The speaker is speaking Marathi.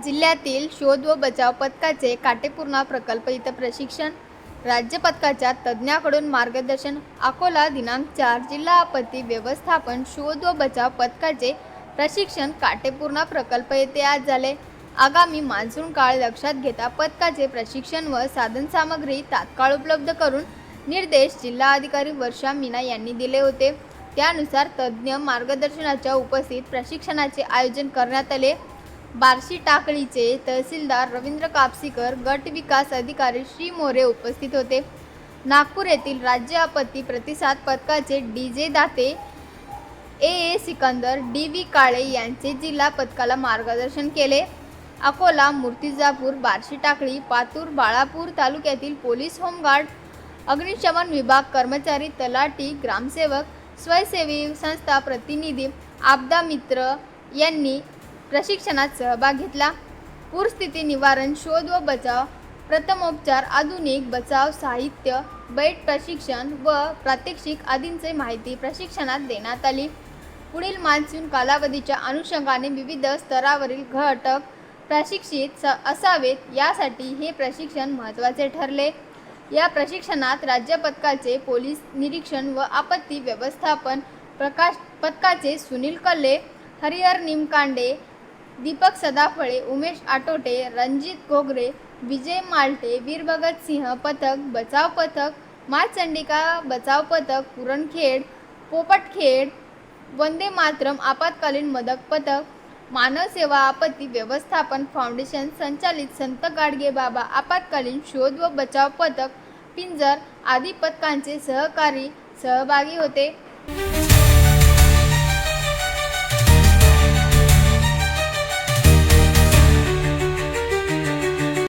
जिल्ह्यातील शोध व बचाव पथकाचे काटेपूर्णा प्रकल्प इथं प्रशिक्षण, राज्य पथकाच्या तज्ज्ञाकडून मार्गदर्शन. अकोला दिनांक 4 जिल्हा आपत्ती व्यवस्थापन शोध व बचाव पथकाचे प्रशिक्षण काटेपूर्णा प्रकल्प येथे आज झाले. आगामी मान्सून काळ लक्षात घेता पथकाचे प्रशिक्षण व साधनसामग्री तात्काळ उपलब्ध करून निर्देश जिल्हाधिकारी वर्षा मीना यांनी दिले होते. त्यानुसार तज्ज्ञ मार्गदर्शनाच्या उपस्थित प्रशिक्षणाचे आयोजन करण्यात आले. बार्शी टाकळीचे तहसीलदार रवींद्र कापसीकर, गट विकास अधिकारी श्री मोरे उपस्थित होते. नागपूर येथील राज्य आपत्ती प्रतिसाद पथकाचे डी.जे. दाते, ए सिकंदर, डी.व्ही. काळे यांचे जिल्हा पथकाला मार्गदर्शन केले. अकोला, मूर्तिजापूर, बार्शी टाकळी, पातूर, बाळापूर तालुक्यातील पोलीस, होमगार्ड, अग्निशमन विभाग कर्मचारी, तलाठी, ग्रामसेवक, स्वयंसेवी संस्था प्रतिनिधी, आपदा मित्र यांनी प्रशिक्षणात सहभाग घेतला. पूरस्थिती निवारण, शोध व बचाव, प्रथमोपचार, आधुनिक बचाव साहित्य, बैठ प्रशिक्षण व प्रात्यक्षिक आदींची माहिती प्रशिक्षणात देण्यात आली. पुढील मान्सून कालावधीच्या अनुषंगाने विविध स्तरावरील घटक प्रशिक्षित असावेत यासाठी हे प्रशिक्षण महत्त्वाचे ठरले. या प्रशिक्षणात राज्य पथकाचे पोलीस निरीक्षण व आपत्ती व्यवस्थापन पथकाचे सुनील कल्ले, हरिहर निमकांडे, दीपक सदाफळे, उमेश आटोटे, रणजित घोगरे, विजय माल्टे, वीरभगतसिंह पथक, बचाव पथक, माचंडिका बचाव पथक, पुरणखेड, पोपटखेड, वंदे मातरम आपत्कालीन मदत पथक, मानव सेवा आपत्ती व्यवस्थापन फाउंडेशन संचालित संत गाडगे बाबा आपत्कालीन शोध व बचाव पथक, पिंजर आदी पथकांचे सहकारी सहभागी होते.